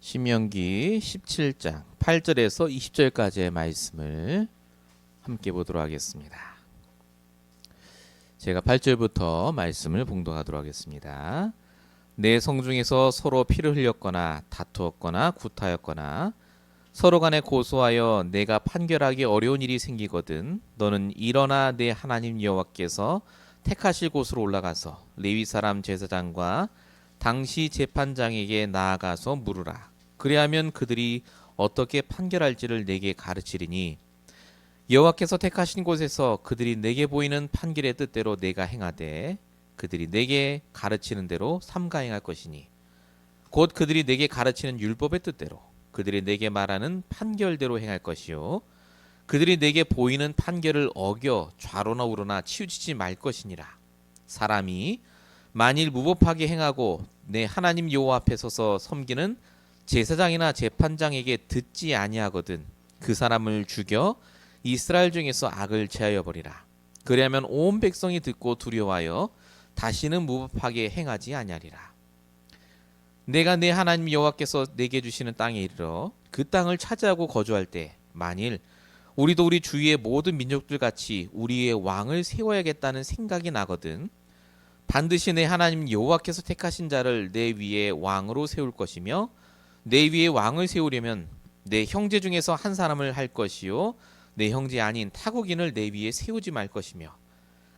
신명기 17장 8절에서 20절까지의 말씀을 함께 보도록 하겠습니다. 제가 8절부터 말씀을 봉독하도록 하겠습니다. 내 성중에서 서로 피를 흘렸거나 다투었거나 구타였거나 서로 간에 고소하여 내가 판결하기 어려운 일이 생기거든 너는 일어나 내 하나님 여호와께서 택하실 곳으로 올라가서 레위 사람 제사장과 당시 재판장에게 나아가서 물으라. 그리하면 그들이 어떻게 판결할지를 내게 가르치리니 여호와께서 택하신 곳에서 그들이 내게 보이는 판결의 뜻대로 내가 행하되 그들이 내게 가르치는 대로 삼가 행할 것이니 곧 그들이 내게 가르치는 율법의 뜻대로 그들이 내게 말하는 판결대로 행할 것이요 그들이 내게 보이는 판결을 어겨 좌로나 우로나 치우치지 말 것이니라. 사람이 만일 무법하게 행하고 내 하나님 여호와 앞에 서서 섬기는 제사장이나 재판장에게 듣지 아니하거든 그 사람을 죽여 이스라엘 중에서 악을 제하여 버리라. 그리하면 온 백성이 듣고 두려워하여 다시는 무법하게 행하지 아니하리라. 내가 내 하나님 여호와께서 내게 주시는 땅에 이르러 그 땅을 차지하고 거주할 때 만일 우리도 우리 주위의 모든 민족들 같이 우리의 왕을 세워야겠다는 생각이 나거든 반드시 내 하나님 여호와께서 택하신 자를 내 위에 왕으로 세울 것이며 내 위에 왕을 세우려면 내 형제 중에서 한 사람을 할 것이요 내 형제 아닌 타국인을 내 위에 세우지 말 것이며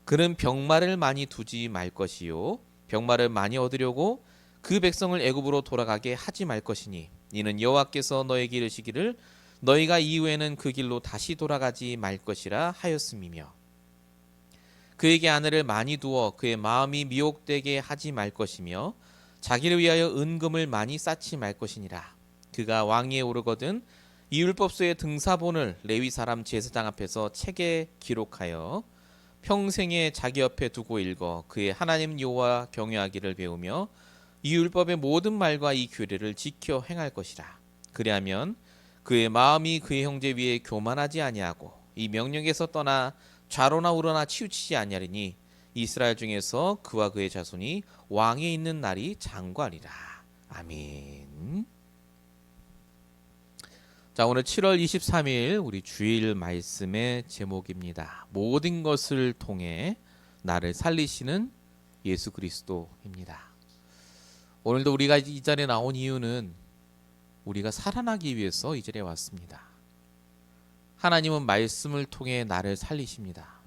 그는 병마를 많이 두지 말 것이요 병마를 많이 얻으려고 그 백성을 애굽으로 돌아가게 하지 말 것이니 이는 여호와께서 너에게 이르시기를 너희가 이후에는 그 길로 다시 돌아가지 말 것이라 하였음이며 그에게 아내를 많이 두어 그의 마음이 미혹되게 하지 말 것이며 자기를 위하여 은금을 많이 쌓지 말 것이니라. 그가 왕위에 오르거든 이 율법서의 등사본을 레위 사람 제사장 앞에서 책에 기록하여 평생에 자기 옆에 두고 읽어 그의 하나님 여호와 경외하기를 배우며 이 율법의 모든 말과 이 규례를 지켜 행할 것이라. 그리하면 그의 마음이 그의 형제 위에 교만하지 아니하고 이 명령에서 떠나 좌로나 우로나 치우치지 아니하리니 이스라엘 중에서 그와 그의 자손이 왕에 있는 날이 장구하리라. 아멘. 자, 오늘 7월 23일 우리 주일 말씀의 제목입니다. 모든 것을 통해 나를 살리시는 예수 그리스도입니다. 오늘도 우리가 이 자리에 나온 이유는 우리가 살아나기 위해서 이 자리에 왔습니다. 하나님은 말씀을 통해 나를 살리십니다.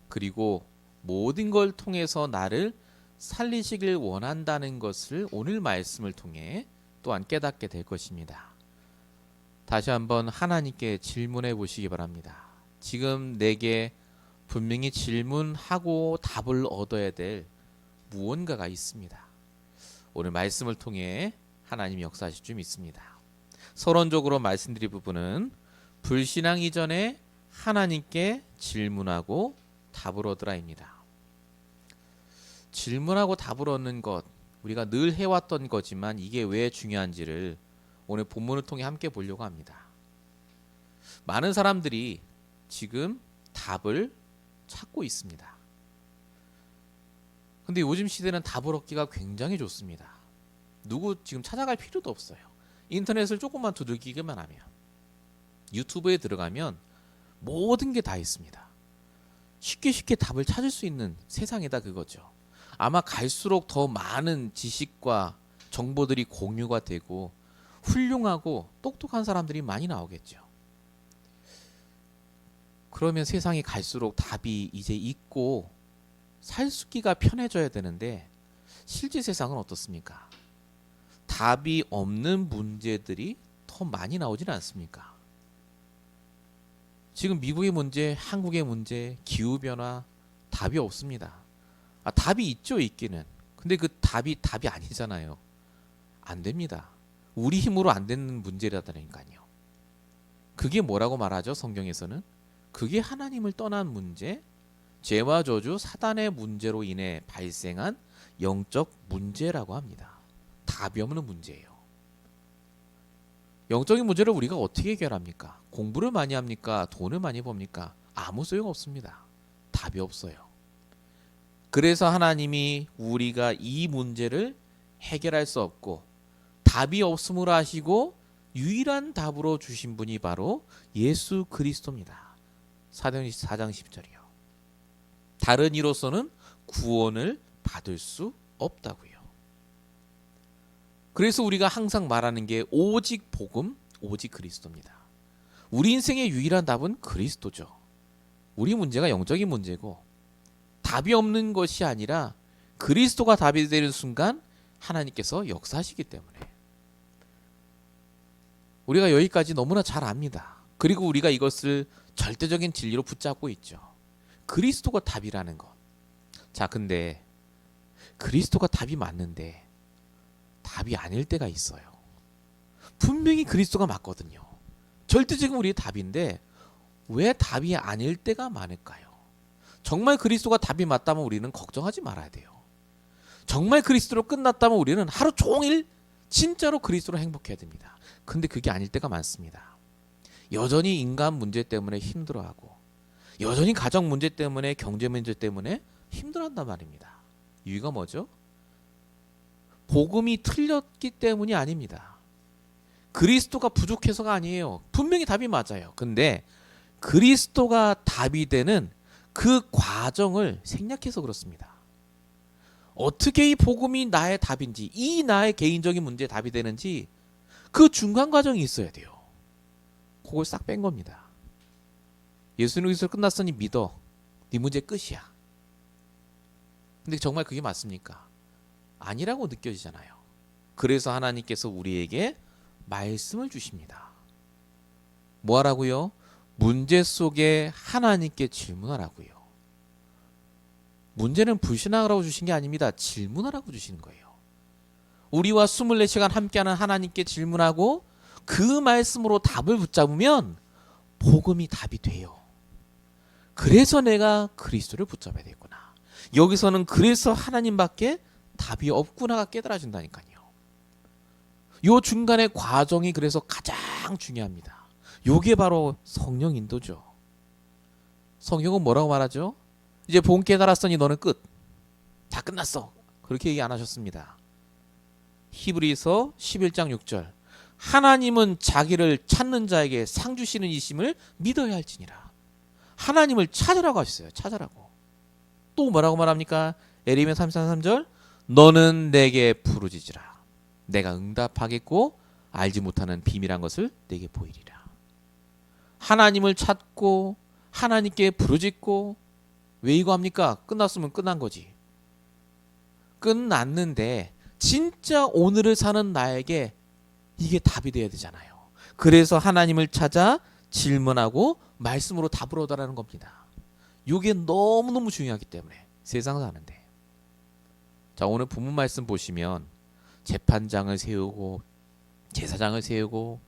그리고 모든 걸 통해서 나를 살리시길 원한다는 것을 오늘 말씀을 통해 또한 깨닫게 될 것입니다. 다시 한번 하나님께 질문해 보시기 바랍니다. 지금 내게 분명히 질문하고 답을 얻어야 될 무언가가 있습니다. 오늘 말씀을 통해 하나님이 역사하실 줄 믿습니다. 서론적으로 말씀드릴 부분은 불신앙 이전에 하나님께 질문하고 답을 얻으라입니다. 질문하고 답을 얻는 것, 우리가 늘 해왔던 거지만 이게 왜 중요한지를 오늘 본문을 통해 함께 보려고 합니다. 많은 사람들이 지금 답을 찾고 있습니다. 근데 요즘 시대는 답을 얻기가 굉장히 좋습니다. 누구 지금 찾아갈 필요도 없어요. 인터넷을 조금만 두들기기만 하면 유튜브에 들어가면 모든 게 다 있습니다. 쉽게 답을 찾을 수 있는 세상이다 그거죠. 아마 갈수록 더 많은 지식과 정보들이 공유가 되고 훌륭하고 똑똑한 사람들이 많이 나오겠죠. 그러면 세상이 갈수록 답이 이제 있고 살기가 편해져야 되는데 실제 세상은 어떻습니까? 답이 없는 문제들이 더 많이 나오지는 않습니까? 지금 미국의 문제, 한국의 문제, 기후변화 답이 없습니다. 답이 있죠, 있기는. 근데 그 답이 아니잖아요. 안 됩니다. 우리 힘으로 안 되는 문제라다니까요. 그게 뭐라고 말하죠, 성경에서는? 그게 하나님을 떠난 문제, 죄와 저주, 사단의 문제로 인해 발생한 영적 문제라고 합니다. 답이 없는 문제예요. 영적인 문제를 우리가 어떻게 해결합니까? 공부를 많이 합니까? 돈을 많이 법니까? 아무 소용 없습니다. 답이 없어요. 그래서 하나님이 우리가 이 문제를 해결할 수 없고 답이 없음을 아시고 유일한 답으로 주신 분이 바로 예수 그리스도입니다. 사도행전 4장 10절이요. 다른 이로서는 구원을 받을 수 없다고요. 그래서 우리가 항상 말하는 게 오직 복음, 오직 그리스도입니다. 우리 인생의 유일한 답은 그리스도죠. 우리 문제가 영적인 문제고 답이 없는 것이 아니라 그리스도가 답이 되는 순간 하나님께서 역사하시기 때문에 우리가 여기까지 너무나 잘 압니다. 그리고 우리가 이것을 절대적인 진리로 붙잡고 있죠. 그리스도가 답이라는 것. 자, 근데 그리스도가 답이 맞는데 답이 아닐 때가 있어요. 분명히 그리스도가 맞거든요. 절대적인 우리의 답인데 왜 답이 아닐 때가 많을까요? 정말 그리스도가 답이 맞다면 우리는 걱정하지 말아야 돼요. 정말 그리스도로 끝났다면 우리는 하루 종일 진짜로 그리스도로 행복해야 됩니다. 근데 그게 아닐 때가 많습니다. 여전히 인간 문제 때문에 힘들어하고 여전히 가정 문제 때문에 경제 문제 때문에 힘들어한단 말입니다. 이유가 뭐죠? 복음이 틀렸기 때문이 아닙니다. 그리스도가 부족해서가 아니에요. 분명히 답이 맞아요. 근데 그리스도가 답이 되는 그 과정을 생략해서 그렇습니다. 어떻게 이 복음이 나의 답인지, 이 나의 개인적인 문제에 답이 되는지 그 중간 과정이 있어야 돼요. 그걸 싹 뺀 겁니다. 예수는 그리스도 끝났으니 믿어. 네 문제 끝이야. 근데 정말 그게 맞습니까? 아니라고 느껴지잖아요. 그래서 하나님께서 우리에게 말씀을 주십니다. 뭐 하라고요? 문제 속에 하나님께 질문하라고요. 문제는 불신하라고 주신 게 아닙니다. 질문하라고 주시는 거예요. 우리와 24시간 함께하는 하나님께 질문하고 그 말씀으로 답을 붙잡으면 복음이 답이 돼요. 그래서 내가 그리스도를 붙잡아야 되겠구나. 여기서는 그래서 하나님밖에 답이 없구나가 깨달아진다니까요. 요 중간의 과정이 그래서 가장 중요합니다. 요게 바로 성령 인도죠. 성경은 뭐라고 말하죠? 이제 본 깨달았으니 너는 끝. 다 끝났어. 그렇게 얘기 안 하셨습니다. 히브리서 11장 6절. 하나님은 자기를 찾는 자에게 상 주시는 이심을 믿어야 할지니라. 하나님을 찾으라고 하셨어요. 찾으라고. 또 뭐라고 말합니까? 에레미야 33절. 너는 내게 부르짖으라. 내가 응답하겠고 알지 못하는 비밀한 것을 내게 보이리라. 하나님을 찾고 하나님께 부르짖고 왜 이거 합니까? 끝났으면 끝난 거지. 끝났는데 진짜 오늘을 사는 나에게 이게 답이 돼야 되잖아요. 그래서 하나님을 찾아 질문하고 말씀으로 답을 얻으라는 겁니다. 이게 너무너무 중요하기 때문에 세상 사는데. 자, 오늘 본문 말씀 보시면 재판장을 세우고 제사장을 세우고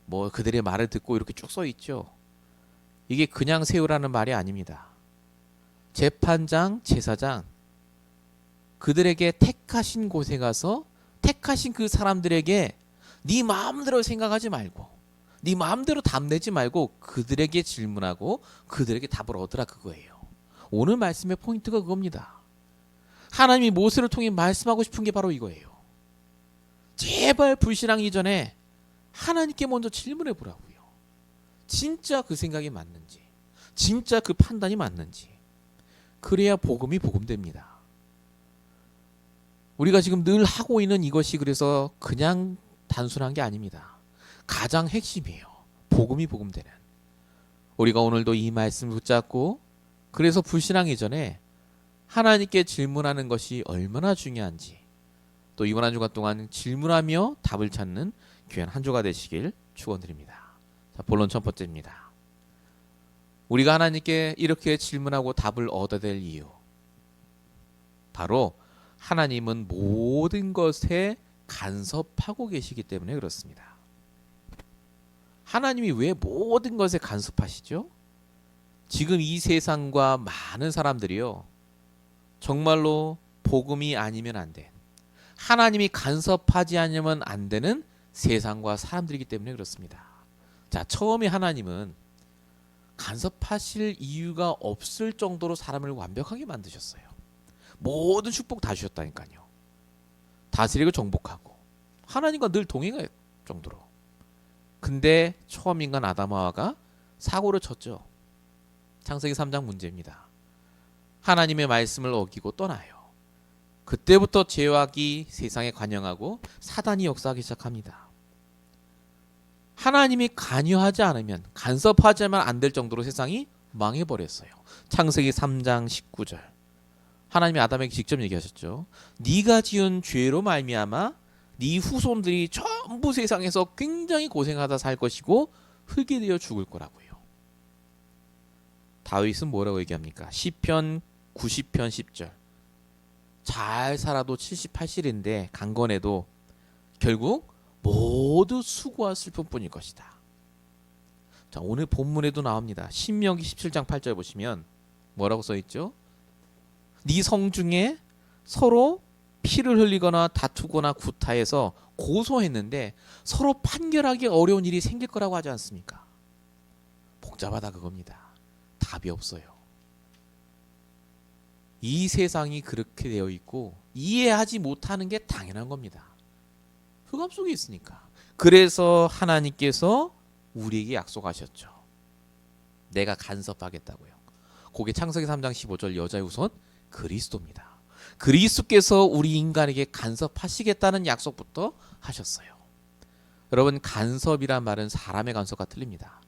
뭐 그들의 말을 듣고 이렇게 쭉 써 있죠. 이게 그냥 세우라는 말이 아닙니다. 재판장, 제사장 그들에게 택하신 곳에 가서 택하신 그 사람들에게 네 마음대로 생각하지 말고 네 마음대로 답 내지 말고 그들에게 질문하고 그들에게 답을 얻으라 그거예요. 오늘 말씀의 포인트가 그겁니다. 하나님이 모세를 통해 말씀하고 싶은 게 바로 이거예요. 제발 불신앙 이전에 하나님께 먼저 질문해 보라고요. 진짜 그 생각이 맞는지, 진짜 그 판단이 맞는지. 그래야 복음이 복음됩니다. 우리가 지금 늘 하고 있는 이것이 그래서 그냥 단순한 게 아닙니다. 가장 핵심이에요. 복음이 복음되는. 우리가 오늘도 이 말씀을 붙잡고 그래서 불신앙 이전에 하나님께 질문하는 것이 얼마나 중요한지 또 이번 한 주간 동안 질문하며 답을 찾는 귀한 한 주가 되시길 축원드립니다. 자, 본론 첫 번째입니다. 우리가 하나님께 이렇게 질문하고 답을 얻어야 될 이유. 바로 하나님은 모든 것에 간섭하고 계시기 때문에 그렇습니다. 하나님이 왜 모든 것에 간섭하시죠? 지금 이 세상과 많은 사람들이요. 정말로 복음이 아니면 안 돼. 하나님이 간섭하지 않으면 안 되는 세상과 사람들이기 때문에 그렇습니다. 자, 처음에 하나님은 간섭하실 이유가 없을 정도로 사람을 완벽하게 만드셨어요. 모든 축복 다 주셨다니까요. 다스리고 정복하고 하나님과 늘 동행할 정도로. 근데 처음 인간 아담하와가 사고를 쳤죠. 창세기 3장 문제입니다. 하나님의 말씀을 어기고 떠나요. 그때부터 죄악이 세상에 관영하고 사단이 역사하기 시작합니다. 하나님이 관여하지 않으면, 간섭하지만 안 될 정도로 세상이 망해버렸어요. 창세기 3장 19절. 하나님이 아담에게 직접 얘기하셨죠. 네가 지은 죄로 말미암아 네 후손들이 전부 세상에서 굉장히 고생하다 살 것이고 흙이 되어 죽을 거라고요. 다윗은 뭐라고 얘기합니까? 시편 90편 10절. 잘 살아도 70, 80인데 강건해도 결국 모두 수고와 슬픔뿐일 것이다. 자, 오늘 본문에도 나옵니다. 신명기 17장 8절 보시면 뭐라고 써있죠? 네 성중에 서로 피를 흘리거나 다투거나 구타해서 고소했는데 서로 판결하기 어려운 일이 생길 거라고 하지 않습니까? 복잡하다 그겁니다. 답이 없어요. 이 세상이 그렇게 되어 있고 이해하지 못하는 게 당연한 겁니다. 흑암 속에 있으니까. 그래서 하나님께서 우리에게 약속하셨죠. 내가 간섭하겠다고요. 그게 창세기 3장 15절 여자의 후손 그리스도입니다. 그리스도께서 우리 인간에게 간섭하시겠다는 약속부터 하셨어요. 여러분, 간섭이란 말은 사람의 간섭과 틀립니다.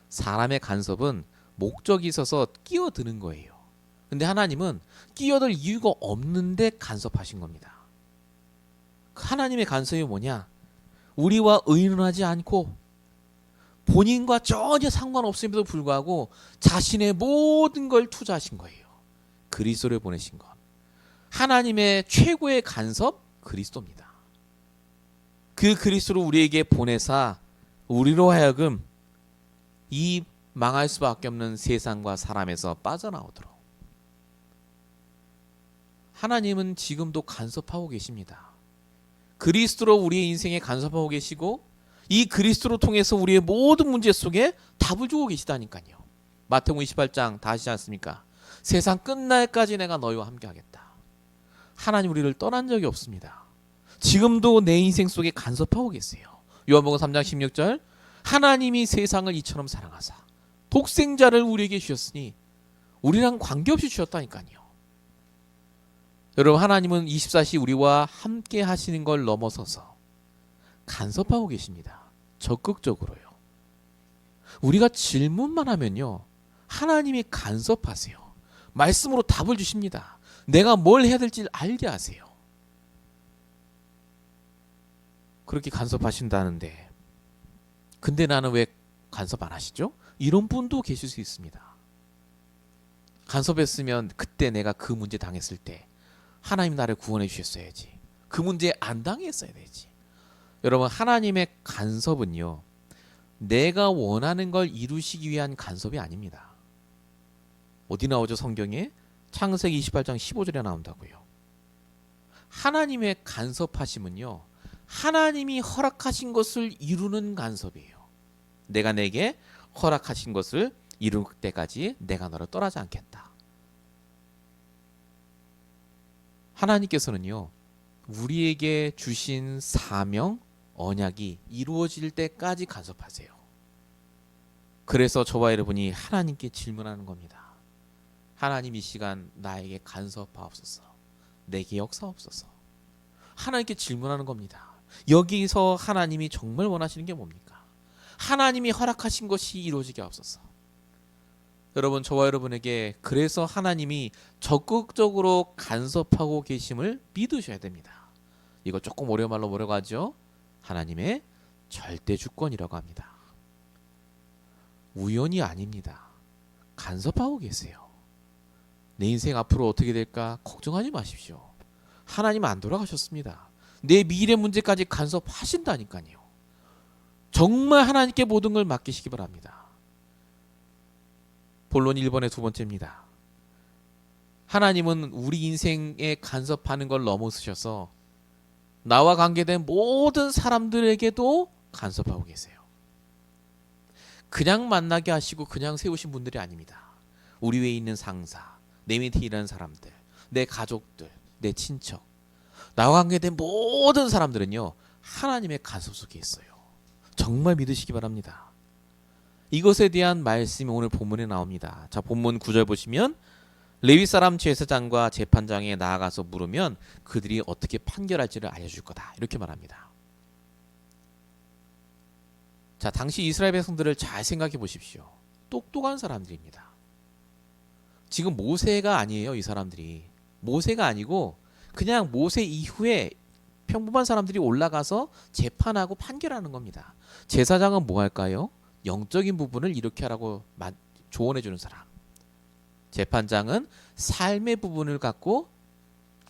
사람의 간섭은 목적이 있어서 끼어드는 거예요. 근데 하나님은 끼어들 이유가 없는데 간섭하신 겁니다. 하나님의 간섭이 뭐냐? 우리와 의논하지 않고 본인과 전혀 상관없음에도 불구하고 자신의 모든 걸 투자하신 거예요. 그리스도를 보내신 것. 하나님의 최고의 간섭 그리스도입니다. 그 그리스도를 우리에게 보내사 우리로 하여금 이 망할 수밖에 없는 세상과 사람에서 빠져나오도록. 하나님은 지금도 간섭하고 계십니다. 그리스도로 우리의 인생에 간섭하고 계시고 이 그리스도로 통해서 우리의 모든 문제 속에 답을 주고 계시다니까요. 마태복음 28장 다 아시지 않습니까? 세상 끝날까지 내가 너희와 함께하겠다. 하나님 우리를 떠난 적이 없습니다. 지금도 내 인생 속에 간섭하고 계세요. 요한복음 3장 16절 하나님이 세상을 이처럼 사랑하사 독생자를 우리에게 주셨으니 우리랑 관계없이 주셨다니까요. 여러분, 하나님은 24시 우리와 함께 하시는 걸 넘어서서 간섭하고 계십니다. 적극적으로요. 우리가 질문만 하면요, 하나님이 간섭하세요. 말씀으로 답을 주십니다. 내가 뭘 해야 될지 알게 하세요. 그렇게 간섭하신다는데 근데 나는 왜 간섭 안 하시죠? 이런 분도 계실 수 있습니다. 간섭했으면 그때 내가 그 문제 당했을 때 하나님 나를 구원해 주셨어야지. 그 문제 안 당했어야 되지. 여러분, 하나님의 간섭은요, 내가 원하는 걸 이루시기 위한 간섭이 아닙니다. 어디 나오죠? 성경에? 창세기 28장 15절에 나온다고요. 하나님의 간섭하심은요, 하나님이 허락하신 것을 이루는 간섭이에요. 내가 내게 허락하신 것을 이룰 때까지 내가 너를 떠나지 않겠다. 하나님께서는요, 우리에게 주신 사명, 언약이 이루어질 때까지 간섭하세요. 그래서 저와 여러분이 하나님께 질문하는 겁니다. 하나님, 이 시간 나에게 간섭하옵소서. 내게 역사옵소서. 하나님께 질문하는 겁니다. 여기서 하나님이 정말 원하시는 게 뭡니까? 하나님이 허락하신 것이 이루어지게 하옵소서. 여러분, 저와 여러분에게 그래서 하나님이 적극적으로 간섭하고 계심을 믿으셔야 됩니다. 이거 조금 어려운 말로 뭐라고 하죠? 하나님의 절대 주권이라고 합니다. 우연이 아닙니다. 간섭하고 계세요. 내 인생 앞으로 어떻게 될까 걱정하지 마십시오. 하나님 안 돌아가셨습니다. 내 미래 문제까지 간섭하신다니까요. 정말 하나님께 모든 걸 맡기시기 바랍니다. 본론 1번의 두 번째입니다. 하나님은 우리 인생에 간섭하는 걸 넘어서셔서 나와 관계된 모든 사람들에게도 간섭하고 계세요. 그냥 만나게 하시고 그냥 세우신 분들이 아닙니다. 우리 외에 있는 상사, 내 밑에 일하는 사람들, 내 가족들, 내 친척, 나와 관계된 모든 사람들은요, 하나님의 간섭 속에 있어요. 정말 믿으시기 바랍니다. 이것에 대한 말씀이 오늘 본문에 나옵니다. 자, 본문 9절 보시면 레위 사람 제사장과 재판장에 나아가서 물으면 그들이 어떻게 판결할지를 알려줄 거다. 이렇게 말합니다. 자, 당시 이스라엘 백성들을 잘 생각해 보십시오. 똑똑한 사람들입니다. 지금 모세가 아니에요, 이 사람들이. 모세가 아니고 그냥 모세 이후에 평범한 사람들이 올라가서 재판하고 판결하는 겁니다. 제사장은 뭐 할까요? 영적인 부분을 이렇게 하라고 조언해 주는 사람. 재판장은 삶의 부분을 갖고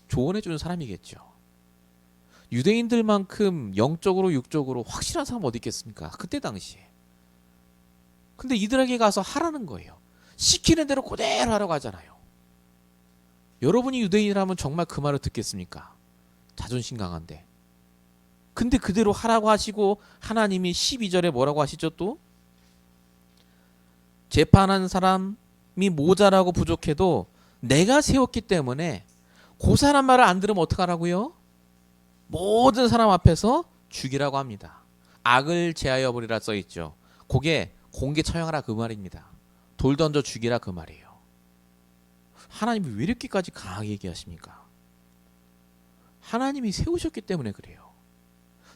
조언해 주는 사람이겠죠. 유대인들만큼 영적으로 육적으로 확실한 사람 어디 있겠습니까? 그때 당시에. 근데 이들에게 가서 하라는 거예요. 시키는 대로 그대로 하라고 하잖아요. 여러분이 유대인이라면 정말 그 말을 듣겠습니까? 자존심 강한데. 근데 그대로 하라고 하시고 하나님이 12절에 뭐라고 하시죠 또? 재판한 사람이 모자라고 부족해도 내가 세웠기 때문에 그 사람 말을 안 들으면 어떡하라고요? 모든 사람 앞에서 죽이라고 합니다. 악을 제하여 버리라 써있죠. 그게 공개 처형하라 그 말입니다. 돌 던져 죽이라 그 말이에요. 하나님이 왜 이렇게까지 강하게 얘기하십니까? 하나님이 세우셨기 때문에 그래요.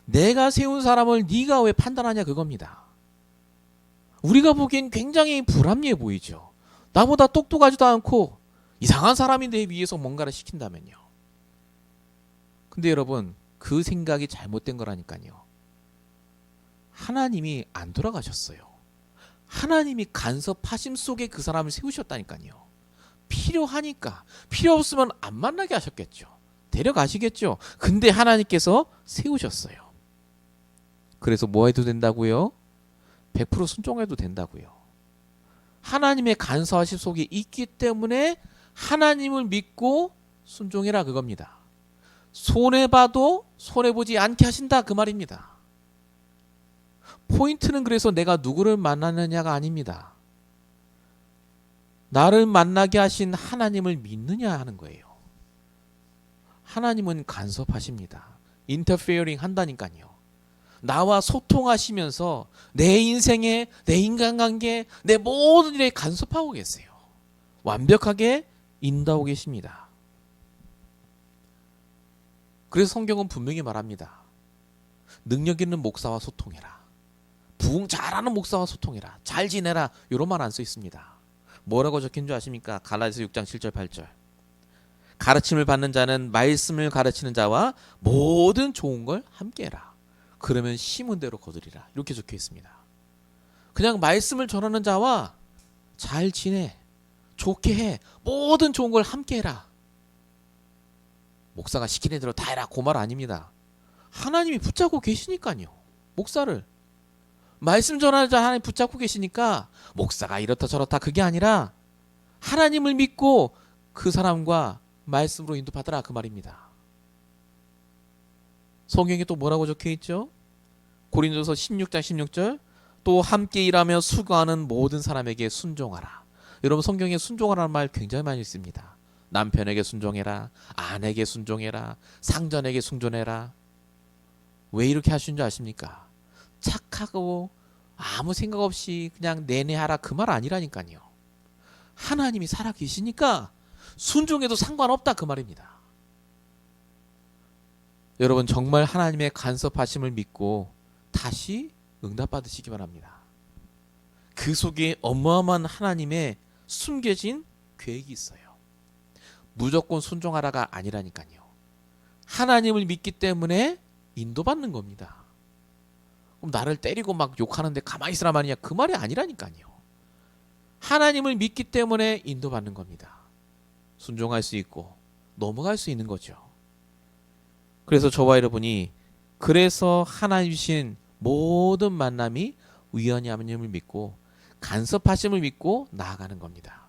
내가 세운 사람을 네가 왜 판단하냐 그겁니다. 우리가 보기엔 굉장히 불합리해 보이죠. 나보다 똑똑하지도 않고 이상한 사람이 내 위에서 뭔가를 시킨다면요. 근데 여러분 그 생각이 잘못된 거라니까요. 하나님이 안 돌아가셨어요. 하나님이 간섭하심 속에 그 사람을 세우셨다니까요. 필요하니까. 필요 없으면 안 만나게 하셨겠죠. 데려가시겠죠. 근데 하나님께서 세우셨어요. 그래서 뭐 해도 된다고요? 100% 순종해도 된다고요. 하나님의 간섭하심 속에 있기 때문에 하나님을 믿고 순종해라 그겁니다. 손해봐도 손해보지 않게 하신다 그 말입니다. 포인트는 그래서 내가 누구를 만나느냐가 아닙니다. 나를 만나게 하신 하나님을 믿느냐 하는 거예요. 하나님은 간섭하십니다. 인터페어링 한다니까요. 나와 소통하시면서 내 인생에, 내 인간관계, 내 모든 일에 간섭하고 계세요. 완벽하게 인도하고 계십니다. 그래서 성경은 분명히 말합니다. 능력 있는 목사와 소통해라. 부흥 잘하는 목사와 소통해라. 잘 지내라. 이런 말 안 써 있습니다. 뭐라고 적힌 줄 아십니까? 갈라디아서 6장 7절 8절. 가르침을 받는 자는 말씀을 가르치는 자와 모든 좋은 걸 함께 해라. 그러면 심은 대로 거두리라. 이렇게 적혀 있습니다. 그냥 말씀을 전하는 자와 잘 지내. 좋게 해. 모든 좋은 걸 함께 해라. 목사가 시키는 대로 다 해라. 그 말 아닙니다. 하나님이 붙잡고 계시니까요. 목사를. 말씀 전하는 자 하나님 붙잡고 계시니까 목사가 이렇다 저렇다 그게 아니라 하나님을 믿고 그 사람과 말씀으로 인도받으라 그 말입니다. 성경에 또 뭐라고 적혀있죠? 고린도서 16장 16절 또 함께 일하며 수고하는 모든 사람에게 순종하라. 여러분 성경에 순종하라는 말 굉장히 많이 있습니다. 남편에게 순종해라. 아내에게 순종해라. 상전에게 순종해라. 왜 이렇게 하신 줄 아십니까? 착하고 아무 생각 없이 그냥 내내 하라 그 말 아니라니까요. 하나님이 살아계시니까 순종해도 상관없다 그 말입니다. 여러분 정말 하나님의 간섭하심을 믿고 다시 응답받으시기 바랍니다. 그 속에 어마어마한 하나님의 숨겨진 계획이 있어요. 무조건 순종하라가 아니라니까요. 하나님을 믿기 때문에 인도받는 겁니다. 그럼 나를 때리고 막 욕하는데 가만히 있으라 말이냐 그 말이 아니라니까요. 하나님을 믿기 때문에 인도받는 겁니다. 순종할 수 있고 넘어갈 수 있는 거죠. 그래서 저와 여러분이 그래서 하나님 주신 모든 만남이 우연히 하나님을 믿고 간섭하심을 믿고 나아가는 겁니다.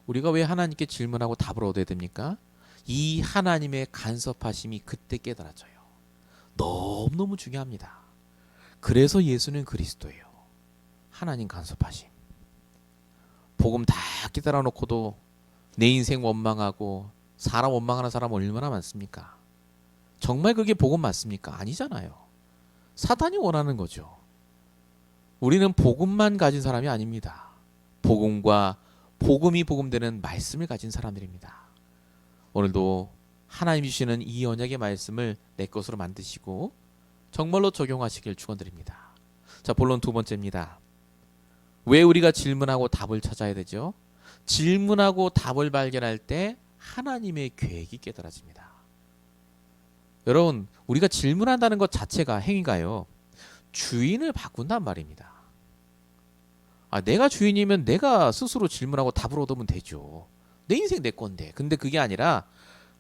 우리가 왜 하나님께 질문하고 답을 얻어야 됩니까? 이 하나님의 간섭하심이 그때 깨달아져요. 너무너무 중요합니다. 그래서 예수는 그리스도예요. 하나님 간섭하심. 복음 다 깨달아 놓고도 내 인생 원망하고 사람 원망하는 사람 얼마나 많습니까? 정말 그게 복음 맞습니까? 아니잖아요. 사단이 원하는 거죠. 우리는 복음만 가진 사람이 아닙니다. 복음과 복음이 복음되는 말씀을 가진 사람들입니다. 오늘도 하나님 주시는 이 언약의 말씀을 내 것으로 만드시고 정말로 적용하시길 축원드립니다. 자, 본론 두 번째입니다. 왜 우리가 질문하고 답을 찾아야 되죠? 질문하고 답을 발견할 때 하나님의 계획이 깨달아집니다. 여러분, 우리가 질문한다는 것 자체가 행위가요, 주인을 바꾼단 말입니다. 내가 주인이면 내가 스스로 질문하고 답을 얻으면 되죠. 내 인생 내 건데. 근데 그게 아니라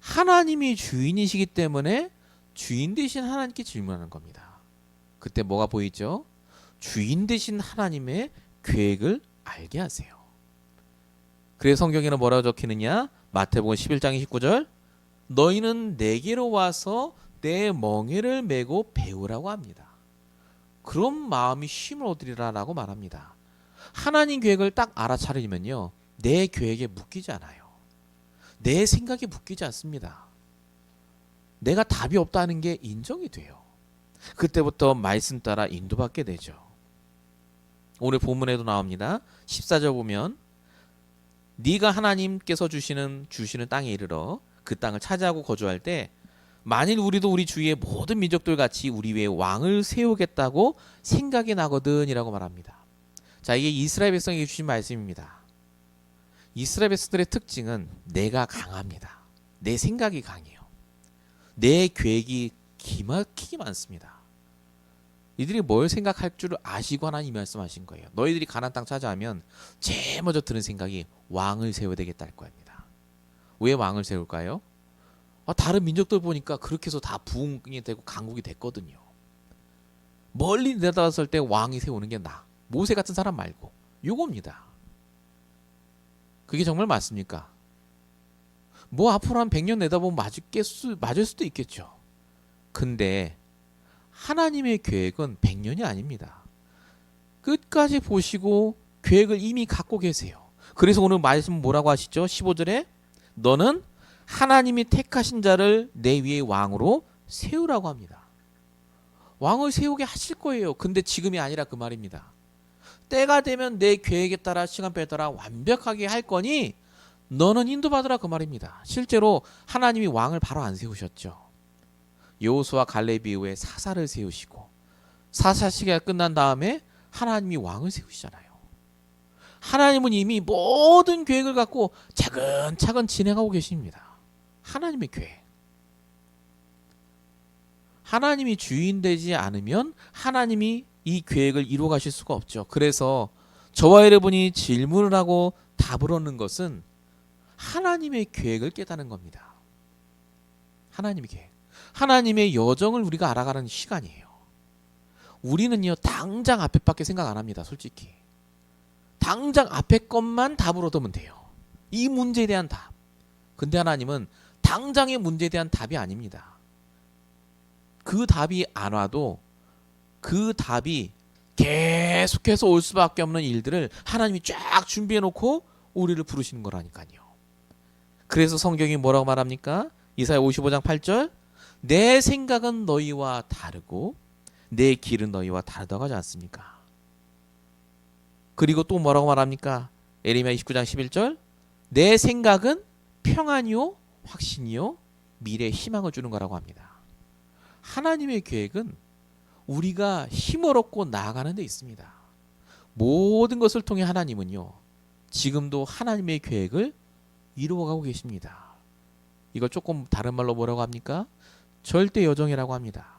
하나님이 주인이시기 때문에 주인 대신 하나님께 질문하는 겁니다. 그때 뭐가 보이죠? 주인 대신 하나님의 계획을 알게 하세요. 그래서 성경에는 뭐라고 적히느냐? 마태복음 11장 19절, 너희는 내게로 와서 내 멍에를 메고 배우라고 합니다. 그런 마음이 쉼을 얻으리라라고 말합니다. 하나님 계획을 딱 알아차리면요, 내 계획에 묶이지 않아요. 내 생각에 묶이지 않습니다. 내가 답이 없다는 게 인정이 돼요. 그때부터 말씀 따라 인도받게 되죠. 오늘 본문에도 나옵니다. 14절 보면 네가 하나님께서 주시는 땅에 이르러 그 땅을 차지하고 거주할 때 만일 우리도 우리 주위의 모든 민족들 같이 우리 위에 왕을 세우겠다고 생각이 나거든 이라고 말합니다. 자, 이게 이스라엘 백성에게 주신 말씀입니다. 이스라엘 백성들의 특징은 내가 강합니다. 내 생각이 강해요. 내 계획이 기막히게 많습니다. 이들이 뭘 생각할 줄 아시고 하나님 말씀하신 거예요. 너희들이 가나안 땅 차지하면 제일 먼저 드는 생각이 왕을 세워야 되겠다 할 겁니다. 왜 왕을 세울까요? 다른 민족들 보니까 그렇게 해서 다 부흥이 되고 강국이 됐거든요. 멀리 내다봤을 때 왕이 세우는 게 나. 모세 같은 사람 말고 요겁니다. 그게 정말 맞습니까? 뭐 앞으로 한 100년 내다보면 맞을 수도 있겠죠. 근데 하나님의 계획은 100년이 아닙니다. 끝까지 보시고 계획을 이미 갖고 계세요. 그래서 오늘 말씀 뭐라고 하시죠? 15절에 너는 하나님이 택하신 자를 내 위에 왕으로 세우라고 합니다. 왕을 세우게 하실 거예요. 근데 지금이 아니라 그 말입니다. 때가 되면 내 계획에 따라 시간표에 따라 완벽하게 할 거니 너는 인도받으라 그 말입니다. 실제로 하나님이 왕을 바로 안 세우셨죠. 여호수아 갈렙 이후에 사사를 세우시고 사사 시기가 끝난 다음에 하나님이 왕을 세우시잖아요. 하나님은 이미 모든 계획을 갖고 차근차근 진행하고 계십니다. 하나님의 계획. 하나님이 주인 되지 않으면 하나님이 이 계획을 이루어 가실 수가 없죠. 그래서 저와 여러분이 질문을 하고 답을 얻는 것은 하나님의 계획을 깨닫는 겁니다. 하나님의 계획. 하나님의 여정을 우리가 알아가는 시간이에요. 우리는요, 당장 앞에밖에 생각 안 합니다. 솔직히. 당장 앞에 것만 답을 얻으면 돼요. 이 문제에 대한 답. 근데 하나님은 당장의 문제에 대한 답이 아닙니다. 그 답이 안 와도 그 답이 계속해서 올 수밖에 없는 일들을 하나님이 쫙 준비해 놓고 우리를 부르시는 거라니까요. 그래서 성경이 뭐라고 말합니까? 이사야 55장 8절, 내 생각은 너희와 다르고 내 길은 너희와 다르다고 하지 않습니까? 그리고 또 뭐라고 말합니까? 에레미야 29장 11절, 내 생각은 평안이요 확신이요 미래의 희망을 주는 거라고 합니다. 하나님의 계획은 우리가 힘을 얻고 나아가는 데 있습니다. 모든 것을 통해 하나님은요, 지금도 하나님의 계획을 이루어가고 계십니다. 이걸 조금 다른 말로 뭐라고 합니까? 절대 여정이라고 합니다.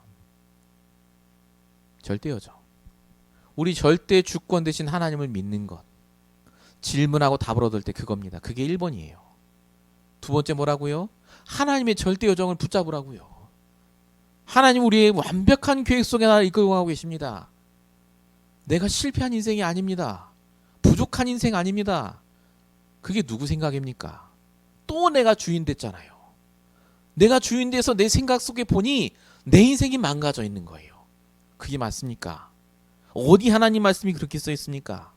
절대 여정. 우리 절대 주권 되신 하나님을 믿는 것. 질문하고 답을 얻을 때 그겁니다. 그게 1번이에요. 두 번째 뭐라고요? 하나님의 절대 여정을 붙잡으라고요. 하나님 우리의 완벽한 계획 속에 나를 이끌고 가고 계십니다. 내가 실패한 인생이 아닙니다. 부족한 인생 아닙니다. 그게 누구 생각입니까? 또 내가 주인 됐잖아요. 내가 주인 돼서 내 생각 속에 보니 내 인생이 망가져 있는 거예요. 그게 맞습니까? 어디 하나님 말씀이 그렇게 써 있습니까?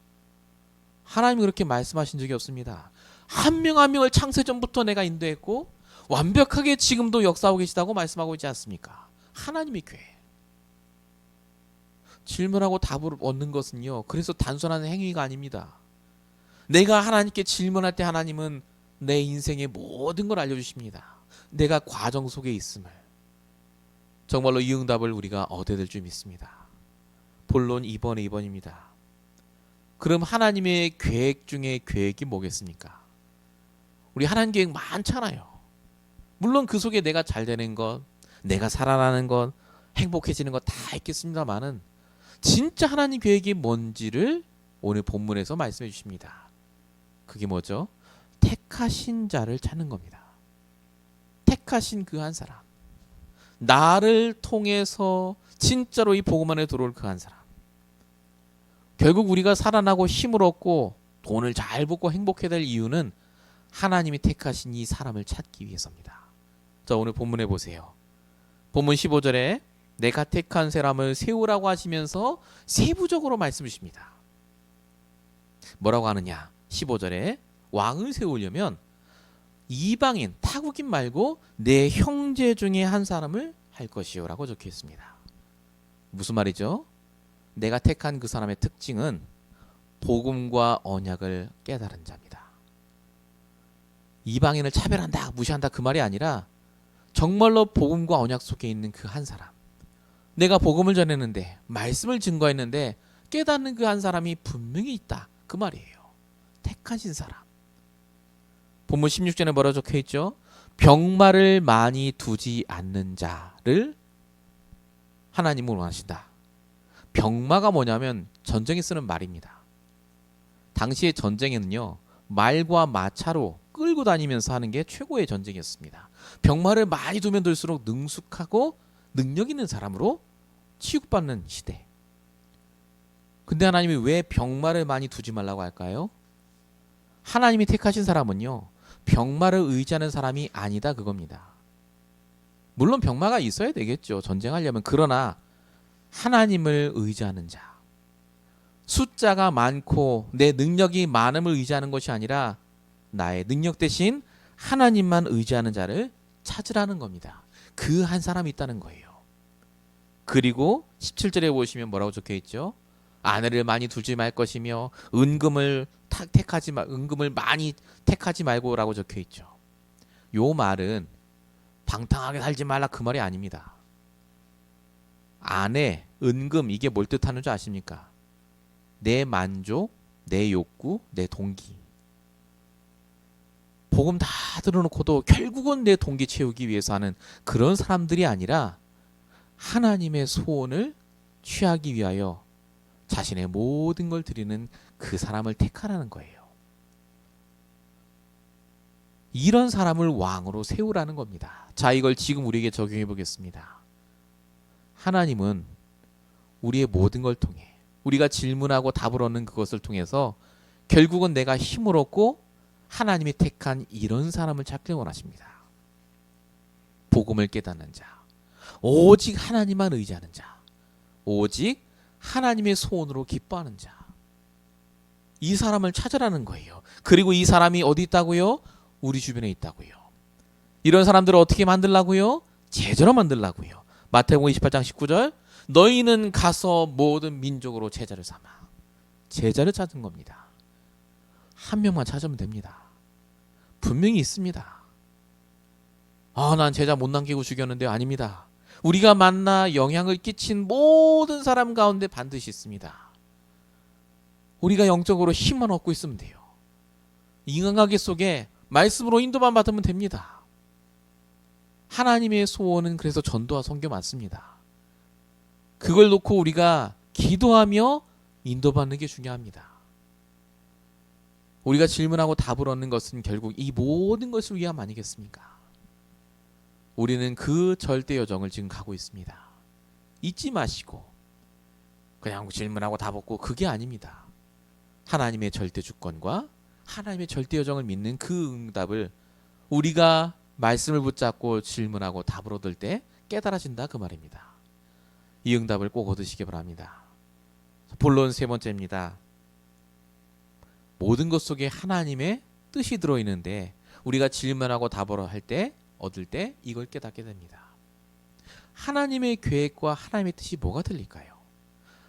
하나님이 그렇게 말씀하신 적이 없습니다. 한 명 한 명을 창세 전부터 내가 인도했고 완벽하게 지금도 역사하고 계시다고 말씀하고 있지 않습니까? 하나님의 교회. 질문하고 답을 얻는 것은요, 그래서 단순한 행위가 아닙니다. 내가 하나님께 질문할 때 하나님은 내 인생의 모든 걸 알려주십니다. 내가 과정 속에 있음을. 정말로 이 응답을 우리가 얻어야 될 줄 믿습니다. 본론 2번에 2번입니다. 그럼 하나님의 계획 중에 계획이 뭐겠습니까? 우리 하나님 계획 많잖아요. 물론 그 속에 내가 잘 되는 것, 내가 살아나는 것, 행복해지는 것 다 있겠습니다만은 진짜 하나님 계획이 뭔지를 오늘 본문에서 말씀해 주십니다. 그게 뭐죠? 택하신 자를 찾는 겁니다. 택하신 그 한 사람. 나를 통해서 진짜로 이 복음 안에 들어올 그 한 사람. 결국 우리가 살아나고 힘을 얻고 돈을 잘 벌고 행복해야 될 이유는 하나님이 택하신 이 사람을 찾기 위해서입니다. 자, 오늘 본문에 보세요. 본문 15절에 내가 택한 사람을 세우라고 하시면서 세부적으로 말씀 주십니다. 뭐라고 하느냐? 15절에 왕을 세우려면 이방인, 타국인 말고 내 형제 중에 한 사람을 할 것이요 라고 적혀 있습니다. 무슨 말이죠? 내가 택한 그 사람의 특징은 복음과 언약을 깨달은 자입니다. 이방인을 차별한다, 무시한다 그 말이 아니라 정말로 복음과 언약 속에 있는 그 한 사람. 내가 복음을 전했는데, 말씀을 증거했는데 깨닫는 그 한 사람이 분명히 있다 그 말이에요. 택하신 사람. 본문 16절에 뭐라 적혀 있죠? 병마를 많이 두지 않는 자를 하나님은 원하신다. 병마가 뭐냐면 전쟁에 쓰는 말입니다. 당시의 전쟁에는요, 말과 마차로 끌고 다니면서 하는 게 최고의 전쟁이었습니다. 병마를 많이 두면 둘수록 능숙하고 능력 있는 사람으로 취급받는 시대. 근데 하나님이 왜 병마를 많이 두지 말라고 할까요? 하나님이 택하신 사람은요, 병마를 의지하는 사람이 아니다 그겁니다. 물론 병마가 있어야 되겠죠, 전쟁하려면. 그러나 하나님을 의지하는 자, 숫자가 많고 내 능력이 많음을 의지하는 것이 아니라 나의 능력 대신 하나님만 의지하는 자를 찾으라는 겁니다. 그 한 사람이 있다는 거예요. 그리고 17절에 보시면 뭐라고 적혀 있죠? 아내를 많이 두지 말 것이며 은금을 많이 택하지 말고라고 적혀 있죠. 요 말은 방탕하게 살지 말라 그 말이 아닙니다. 아내, 은금 이게 뭘 뜻하는 줄 아십니까? 내 만족, 내 욕구, 내 동기. 복음 다 들어놓고도 결국은 내 동기 채우기 위해서 하는 그런 사람들이 아니라 하나님의 소원을 취하기 위하여 자신의 모든 걸 드리는 그 사람을 택하라는 거예요. 이런 사람을 왕으로 세우라는 겁니다. 자, 이걸 지금 우리에게 적용해 보겠습니다. 하나님은 우리의 모든 걸 통해, 우리가 질문하고 답을 얻는 그것을 통해서 결국은 내가 힘을 얻고 하나님이 택한 이런 사람을 찾길 원하십니다. 복음을 깨닫는 자, 오직 하나님만 의지하는 자, 오직 하나님의 소원으로 기뻐하는 자, 이 사람을 찾으라는 거예요. 그리고 이 사람이 어디 있다고요? 우리 주변에 있다고요. 이런 사람들을 어떻게 만들라고요? 제자로 만들라고요. 마태복음 28장 19절, 너희는 가서 모든 민족으로 제자를 삼아. 제자를 찾은 겁니다. 한 명만 찾으면 됩니다. 분명히 있습니다. 난 제자 못 남기고 죽였는데 아닙니다. 우리가 만나 영향을 끼친 모든 사람 가운데 반드시 있습니다. 우리가 영적으로 힘만 얻고 있으면 돼요. 인간관계 속에 말씀으로 인도만 받으면 됩니다. 하나님의 소원은 그래서 전도와 선교 맞습니다. 그걸 놓고 우리가 기도하며 인도받는 게 중요합니다. 우리가 질문하고 답을 얻는 것은 결국 이 모든 것을 위함 아니겠습니까? 우리는 그 절대 여정을 지금 가고 있습니다. 잊지 마시고 그냥 질문하고 답 얻고 그게 아닙니다. 하나님의 절대 주권과 하나님의 절대 여정을 믿는 그 응답을 우리가 말씀을 붙잡고 질문하고 답을 얻을 때 깨달아진다 그 말입니다. 이 응답을 꼭 얻으시기 바랍니다. 본론 세 번째입니다. 모든 것 속에 하나님의 뜻이 들어있는데 우리가 질문하고 답을 할 때 얻을 때 이걸 깨닫게 됩니다. 하나님의 계획과 하나님의 뜻이 뭐가 틀릴까요?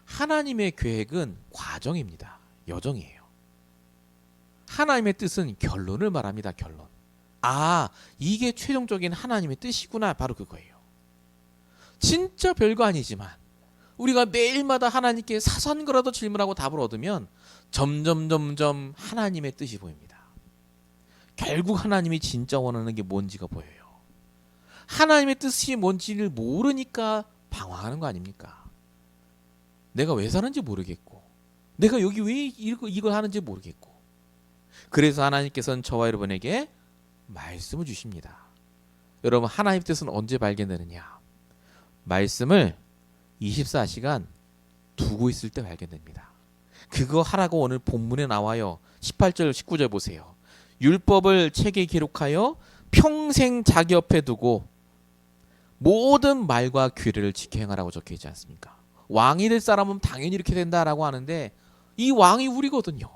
하나님의 계획은 과정입니다. 여정이에요. 하나님의 뜻은 결론을 말합니다. 결론. 아, 이게 최종적인 하나님의 뜻이구나. 바로 그거예요. 진짜 별거 아니지만 우리가 매일마다 하나님께 사소한 거라도 질문하고 답을 얻으면 점점 하나님의 뜻이 보입니다. 결국 하나님이 진짜 원하는 게 뭔지가 보여요. 하나님의 뜻이 뭔지를 모르니까 방황하는 거 아닙니까? 내가 왜 사는지 모르겠고, 내가 여기 왜 이걸 하는지 모르겠고, 그래서 하나님께서는 저와 여러분에게 말씀을 주십니다. 여러분, 하나님의 뜻은 언제 발견되느냐? 말씀을 24시간 두고 있을 때 발견됩니다. 그거 하라고 오늘 본문에 나와요. 18절 19절 보세요. 율법을 책에 기록하여 평생 자기 옆에 두고 모든 말과 규례를 지켜 행하라고 적혀 있지 않습니까? 왕이 될 사람은 당연히 이렇게 된다라고 하는데 이 왕이 우리거든요.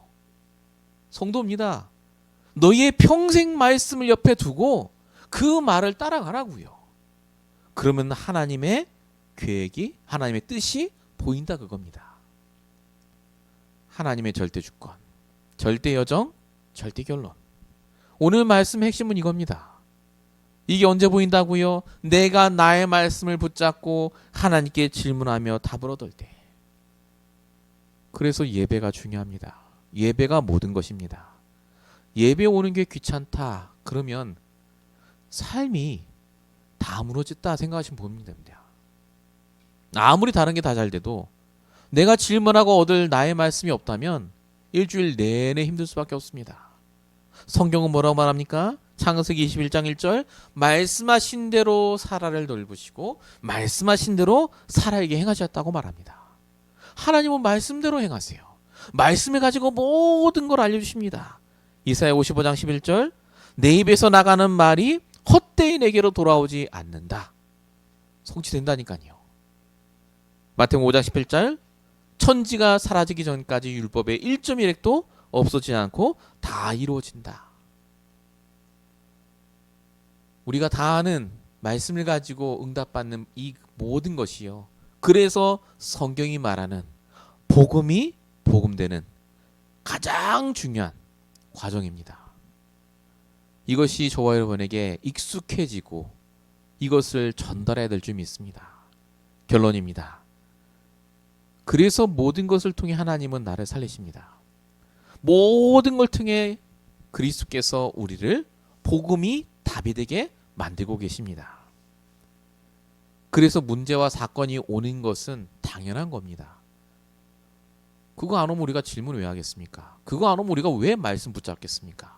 성도입니다. 너희의 평생 말씀을 옆에 두고 그 말을 따라가라고요. 그러면 하나님의 계획이, 하나님의 뜻이 보인다 그겁니다. 하나님의 절대 주권, 절대 여정, 절대 결론. 오늘 말씀 핵심은 이겁니다. 이게 언제 보인다고요? 내가 나의 말씀을 붙잡고 하나님께 질문하며 답을 얻을 때. 그래서 예배가 중요합니다. 예배가 모든 것입니다. 예배 오는 게 귀찮다. 그러면 삶이 다 무너졌다 생각하시면 보면 됩니다. 아무리 다른 게 다 잘 돼도 내가 질문하고 얻을 나의 말씀이 없다면 일주일 내내 힘들 수밖에 없습니다. 성경은 뭐라고 말합니까? 창세기 21장 1절 말씀하신 대로 사라를 돌보시고 말씀하신 대로 사라에게 행하셨다고 말합니다. 하나님은 말씀대로 행하세요. 말씀을 가지고 모든 걸 알려주십니다. 이사야 55장 11절 내 입에서 나가는 말이 헛되이 내게로 돌아오지 않는다. 성취된다니까요. 마태복음 5장 18절 천지가 사라지기 전까지 율법의 1.1획도 없어지지 않고 다 이루어진다. 우리가 다 아는 말씀을 가지고 응답받는 이 모든 것이요. 그래서 성경이 말하는 복음이 복음되는 가장 중요한 과정입니다. 이것이 저와 여러분에게 익숙해지고 이것을 전달해야 될 줄 믿습니다. 결론입니다. 그래서 모든 것을 통해 하나님은 나를 살리십니다. 모든 걸 통해 그리스도께서 우리를 복음이 답이 되게 만들고 계십니다. 그래서 문제와 사건이 오는 것은 당연한 겁니다. 그거 안 오면 우리가 질문 왜 하겠습니까? 그거 안 오면 우리가 왜 말씀 붙잡겠습니까?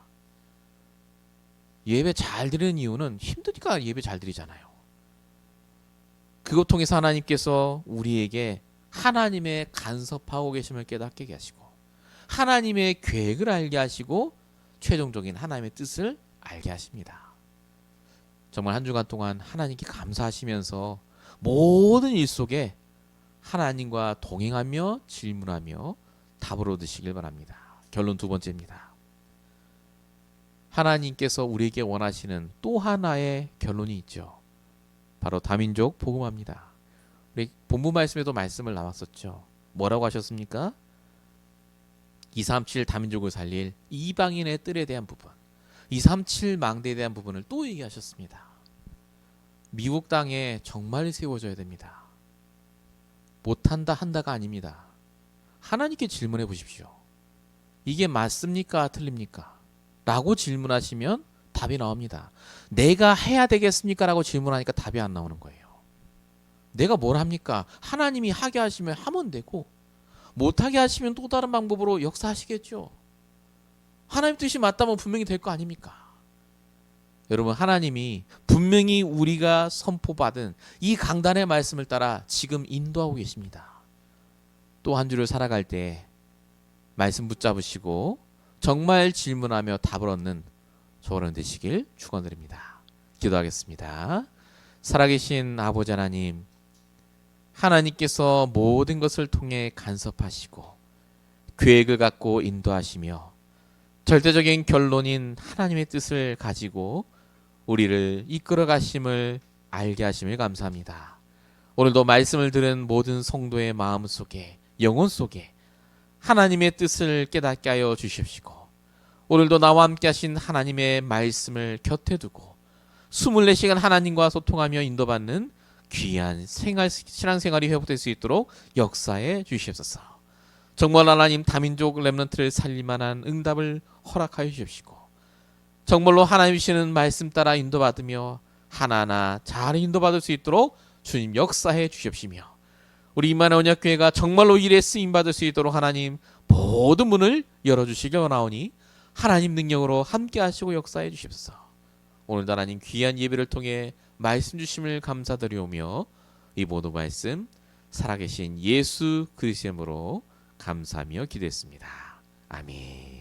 예배 잘 드리는 이유는 힘드니까 예배 잘 드리잖아요. 그것 통해서 하나님께서 우리에게 하나님의 간섭하고 계심을 깨닫게 하시고 하나님의 계획을 알게 하시고 최종적인 하나님의 뜻을 알게 하십니다. 정말 한 주간 동안 하나님께 감사하시면서 모든 일 속에 하나님과 동행하며 질문하며 답을 얻으시길 바랍니다. 결론 두 번째입니다. 하나님께서 우리에게 원하시는 또 하나의 결론이 있죠. 바로 다민족 복음화입니다. 우리 본문 말씀에도 말씀을 나왔었죠. 뭐라고 하셨습니까? 237 다민족을 살릴 이방인의 뜰에 대한 부분, 237 망대에 대한 부분을 또 얘기하셨습니다. 미국 땅에 정말 세워져야 됩니다. 못한다 한다가 아닙니다. 하나님께 질문해 보십시오. 이게 맞습니까? 틀립니까? 라고 질문하시면 답이 나옵니다. 내가 해야 되겠습니까? 라고 질문하니까 답이 안 나오는 거예요. 내가 뭘 합니까? 하나님이 하게 하시면 하면 되고 못하게 하시면 또 다른 방법으로 역사하시겠죠. 하나님 뜻이 맞다면 분명히 될 거 아닙니까? 여러분, 하나님이 분명히 우리가 선포받은 이 강단의 말씀을 따라 지금 인도하고 계십니다. 또 한 주를 살아갈 때 말씀 붙잡으시고 정말 질문하며 답을 얻는 저는 되시길 축원드립니다. 기도하겠습니다. 살아계신 아버지 하나님, 하나님께서 모든 것을 통해 간섭하시고 계획을 갖고 인도하시며 절대적인 결론인 하나님의 뜻을 가지고 우리를 이끌어 가심을 알게 하심을 감사합니다. 오늘도 말씀을 들은 모든 성도의 마음 속에, 영혼 속에 하나님의 뜻을 깨닫게 하여 주십시고, 오늘도 나와 함께 하신 하나님의 말씀을 곁에 두고 24시간 하나님과 소통하며 인도받는 귀한 신앙생활이 회복될 수 있도록 역사해 주시옵소서. 정말 하나님 다민족 렘넌트를 살릴 만한 응답을 허락하여 주십시고, 정말로 하나님 주시는 말씀 따라 인도받으며 하나하나 잘 인도받을 수 있도록 주님 역사해 주십시며, 우리 임마누엘 언약교회가 정말로 일에 쓰임받을 수 있도록 하나님 모든 문을 열어주시기 원하오니 하나님 능력으로 함께 하시고 역사해 주십소서. 오늘도 하나님 귀한 예배를 통해 말씀 주심을 감사드리오며 이 모든 말씀 살아계신 예수 그리스도의 이름으로 감사하며 기도했습니다. 아멘.